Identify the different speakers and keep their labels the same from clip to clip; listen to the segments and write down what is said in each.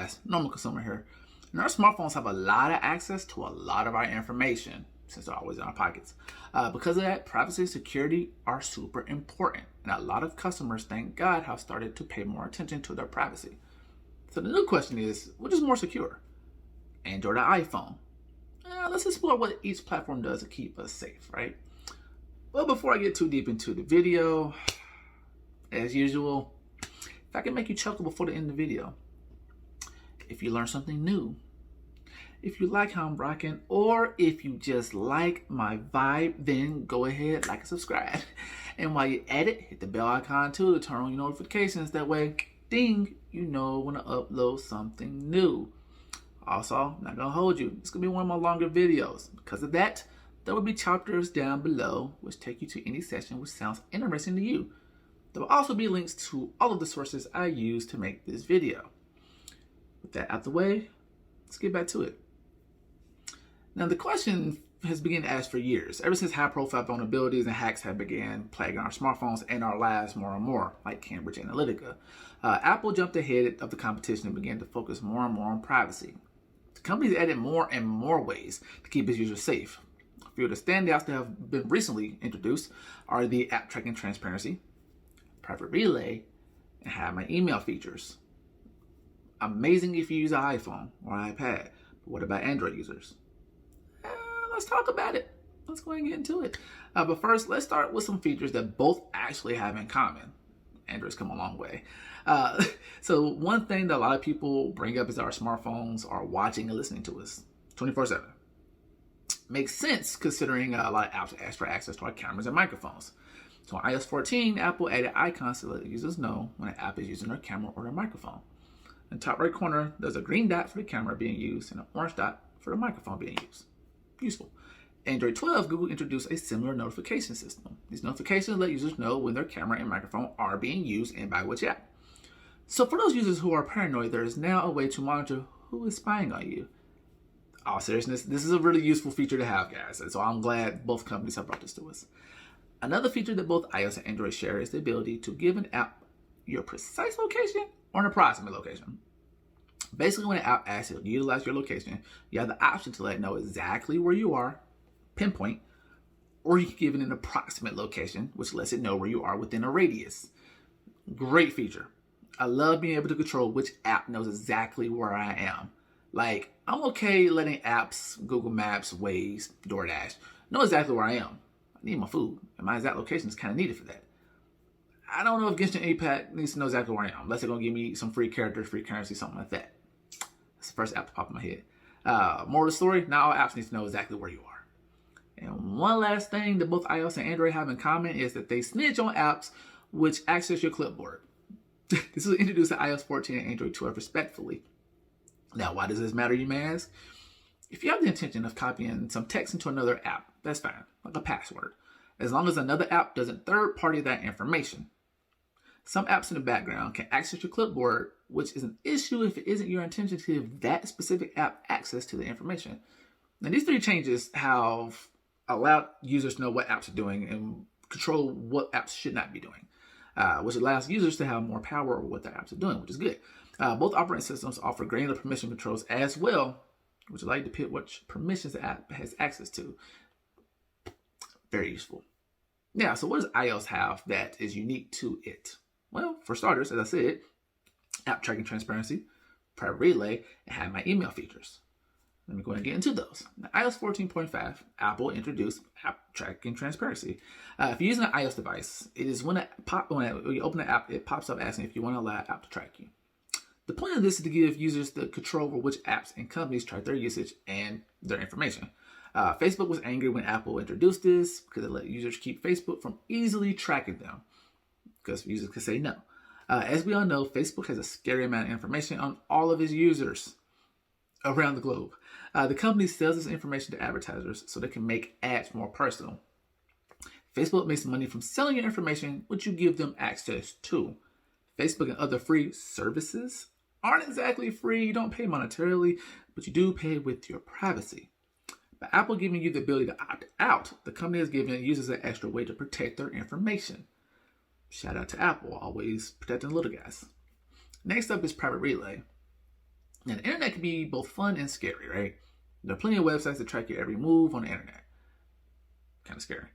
Speaker 1: guys, normal consumer here. And our smartphones have a lot of access to a lot of our information since they're always in our pockets. Because of that, privacy and security are super important. And a lot of customers, thank God, have started to pay more attention to their privacy. So the new question is, which is more secure? Android or iPhone? Let's explore what each platform does to keep us safe, right? Well, before I get too deep into the video, as usual, if I can make you chuckle before the end of the video, if you learn something new, if you like how I'm rocking, or if you just like my vibe, then go ahead, like and subscribe. And while you're at it, hit the bell icon too to turn on your notifications. That way, ding, you know when I upload something new. Also, I'm not gonna hold you. It's gonna be one of my longer videos. Because of that, there will be chapters down below which take you to any session which sounds interesting to you. There will also be links to all of the sources I use to make this video. With that out the way, let's get back to it. Now, the question has been asked for years, ever since high-profile vulnerabilities and hacks have began plaguing our smartphones and our lives more and more, like Cambridge Analytica. Apple jumped ahead of the competition and began to focus more and more on privacy. The company's added more and more ways to keep its users safe. A few of the standouts that have been recently introduced are the app tracking transparency, private relay, and hide my email features. Amazing if you use an iPhone or an iPad, but what about Android users? Let's talk about it. Let's go ahead and get into it. But first, let's start with some features that both actually have in common. Android's come a long way. So one thing that a lot of people bring up is that our smartphones are watching and listening to us 24/7. Makes sense considering a lot of apps ask for access to our cameras and microphones. So on iOS 14, Apple added icons to let users know when an app is using their camera or their microphone. In the top right corner, there's a green dot for the camera being used and an orange dot for the microphone being used. Useful. Android 12, Google introduced a similar notification system. These notifications let users know when their camera and microphone are being used and by which app. So for those users who are paranoid, there is now a way to monitor who is spying on you. All seriousness, this is a really useful feature to have, guys, and so I'm glad both companies have brought this to us. Another feature that both iOS and Android share is the ability to give an app your precise location or an approximate location. Basically, when an app asks you to utilize your location, you have the option to let it know exactly where you are, pinpoint, or you can give it an approximate location, which lets it know where you are within a radius. Great feature. I love being able to control which app knows exactly where I am. Like, I'm okay letting apps, Google Maps, Waze, DoorDash, know exactly where I am. I need my food, and my exact location is kind of needed for that. I don't know if Genshin Impact needs to know exactly where I am, unless they're going to give me some free characters, free currency, something like that. That's the first app to pop in my head. Moral of the story, not all apps need to know exactly where you are. And one last thing that both iOS and Android have in common is that they snitch on apps which access your clipboard. This was introduced to iOS 14 and Android 12 respectively. Now, why does this matter, you may ask? If you have the intention of copying some text into another app, that's fine, like a password, as long as another app doesn't third-party that information. Some apps in the background can access your clipboard, which is an issue if it isn't your intention to give that specific app access to the information. Now, these three changes have allowed users to know what apps are doing and control what apps should not be doing, which allows users to have more power over what their apps are doing, which is good. Both operating systems offer granular permission controls as well, which allow you to pick which permissions the app has access to. Very useful. Yeah, so what does iOS have that is unique to it? Well, for starters, as I said, app tracking transparency, private relay, and have my email features. Let me go ahead and get into those. Now, iOS 14.5, Apple introduced app tracking transparency. If you're using an iOS device, it is when you open the app, it pops up asking if you want to allow an app to track you. The point of this is to give users the control over which apps and companies track their usage and their information. Facebook was angry when Apple introduced this because it let users keep Facebook from easily tracking them, because users could say no. As we all know, Facebook has a scary amount of information on all of its users around the globe. The company sells this information to advertisers so they can make ads more personal. Facebook makes money from selling your information, which you give them access to. Facebook and other free services aren't exactly free. You don't pay monetarily, but you do pay with your privacy. By Apple giving you the ability to opt out, the company is giving users an extra way to protect their information. Shout out to Apple, always protecting the little guys. Next up is private relay. Now, the internet can be both fun and scary, right? There are plenty of websites that track your every move on the internet. Kind of scary.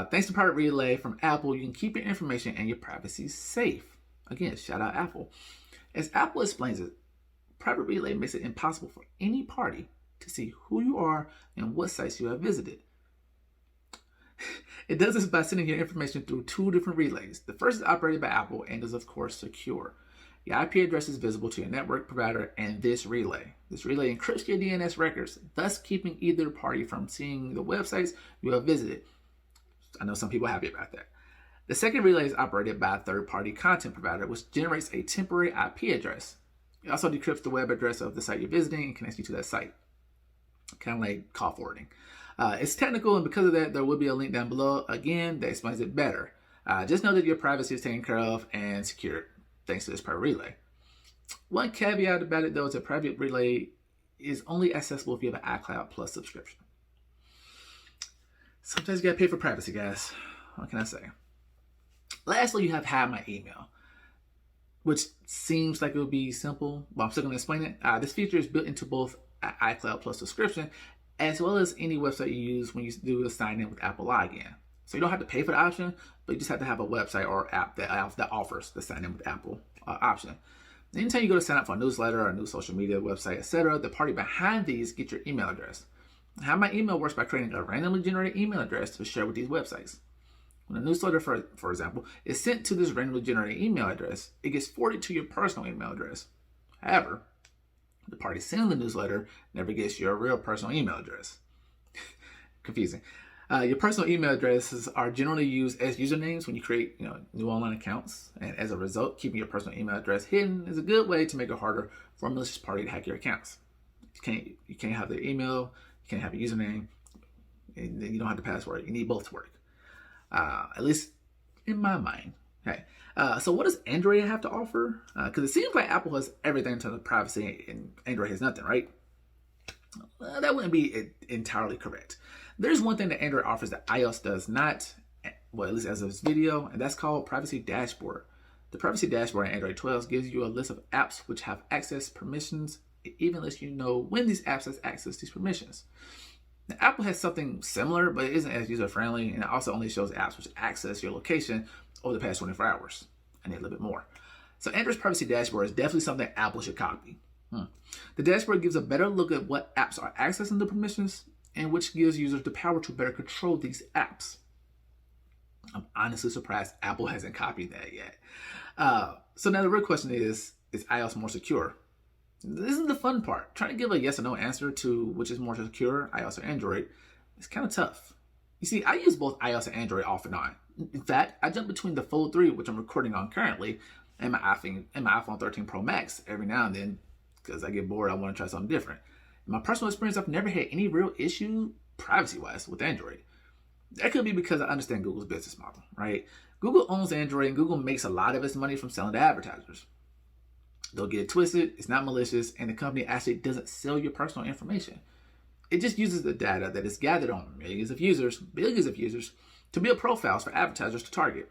Speaker 1: Thanks to Private Relay from Apple, you can keep your information and your privacy safe. Again, shout out Apple. As Apple explains it, Private Relay makes it impossible for any party to see who you are and what sites you have visited. It does this by sending your information through two different relays. The first is operated by Apple and is, of course, secure. Your IP address is visible to your network provider and this relay. This relay encrypts your DNS records, thus keeping either party from seeing the websites you have visited. I know some people are happy about that. The second relay is operated by a third-party content provider, which generates a temporary IP address. It also decrypts the web address of the site you're visiting and connects you to that site. Kind of like call forwarding. It's technical, and because of that, there will be a link down below, again, that explains it better. Just know that your privacy is taken care of and secured thanks to this private relay. One caveat about it, though, is that private relay is only accessible if you have an iCloud Plus subscription. Sometimes you gotta pay for privacy, guys. What can I say? Lastly, you have Hide My Email, which seems like it would be simple, but I'm still gonna explain it. This feature is built into both iCloud Plus subscription, as well as any website you use when you do a sign in with Apple Login. So you don't have to pay for the option, but you just have to have a website or app that offers the sign in with Apple option. Anytime you go to sign up for a newsletter or a new social media website, etc., the party behind these get your email address. How My Email works by creating a randomly generated email address to share with these websites. When a newsletter, for example, is sent to this randomly generated email address, it gets forwarded to your personal email address. However, the party sending the newsletter never gets your real personal email address. Confusing. Your personal email addresses are generally used as usernames when you create new online accounts. And as a result, keeping your personal email address hidden is a good way to make it harder for a malicious party to hack your accounts. You can't have the email, you can't have a username, and you don't have the password. You need both to work. At least in my mind. Okay. So what does Android have to offer? Because it seems like Apple has everything in terms of privacy and Android has nothing, right? That wouldn't be entirely correct. There's one thing that Android offers that iOS does not, well, at least as of this video, and that's called Privacy Dashboard. The Privacy Dashboard in Android 12 gives you a list of apps which have access permissions. It even lets you know when these apps have access to these permissions. Now, Apple has something similar, but it isn't as user-friendly, and it also only shows apps which access your location over the past 24 hours. I need a little bit more. So Android's Privacy Dashboard is definitely something Apple should copy. The dashboard gives a better look at what apps are accessing the permissions, and which gives users the power to better control these apps. I'm honestly surprised Apple hasn't copied that yet. So now the real question is iOS more secure? This is the fun part. Trying to give a yes or no answer to which is more secure, iOS or Android, is kind of tough. You see, I use both iOS and Android off and on. In fact, I jump between the Fold 3, which I'm recording on currently, and my iPhone 13 Pro Max every now and then because I get bored. I want to try something different. In my personal experience, I've never had any real issue privacy-wise with Android. That could be because I understand Google's business model, right? Google owns Android, and Google makes a lot of its money from selling to advertisers. Don't get it twisted, it's not malicious, and the company actually doesn't sell your personal information. It just uses the data that is gathered on billions of users, to build profiles for advertisers to target.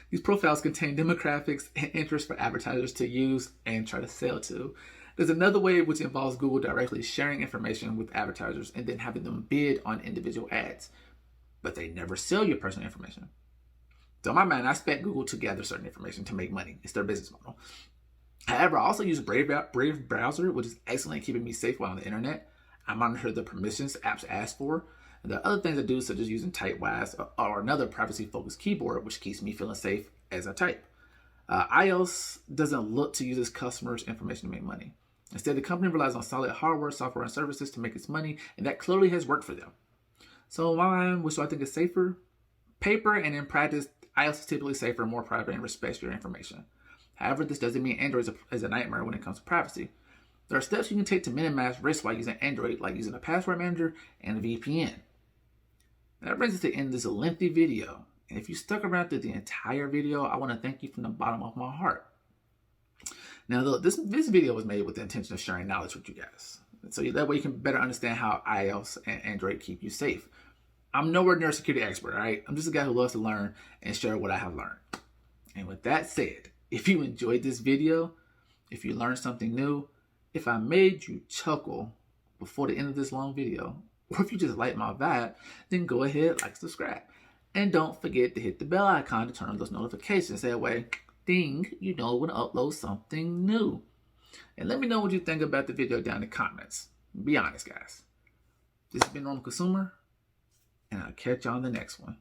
Speaker 1: These profiles contain demographics and interests for advertisers to use and try to sell to. There's another way which involves Google directly sharing information with advertisers and then having them bid on individual ads. But they never sell your personal information. So in my mind, I expect Google to gather certain information to make money. It's their business model. However, I also use Brave browser, which is excellent at keeping me safe while on the internet. I monitor the permissions apps ask for. And there are other things I do, such as using Typewise or another privacy-focused keyboard, which keeps me feeling safe as I type. iOS doesn't look to use its customers' information to make money. Instead, the company relies on solid hardware, software, and services to make its money, and that clearly has worked for them. So in my mind, which do I think is safer? Paper, and in practice, iOS is typically safer, more private, and respects your information. However, this doesn't mean Android is a nightmare when it comes to privacy. There are steps you can take to minimize risk while using Android, like using a password manager and a VPN. That brings us to the end of this lengthy video. And if you stuck around through the entire video, I want to thank you from the bottom of my heart. Now, this video was made with the intention of sharing knowledge with you guys. So that way you can better understand how iOS and Android keep you safe. I'm nowhere near a security expert, all right? I'm just a guy who loves to learn and share what I have learned. And with that said, if you enjoyed this video, If you learned something new, if I made you chuckle before the end of this long video, or if you just like my vibe, then go ahead, like, subscribe. And don't forget to hit the bell icon to turn on those notifications. That way, ding, you know when to upload something new. And let me know what you think about the video down in the comments. Be honest, guys. This has been Normal Consumer, and I'll catch you on the next one.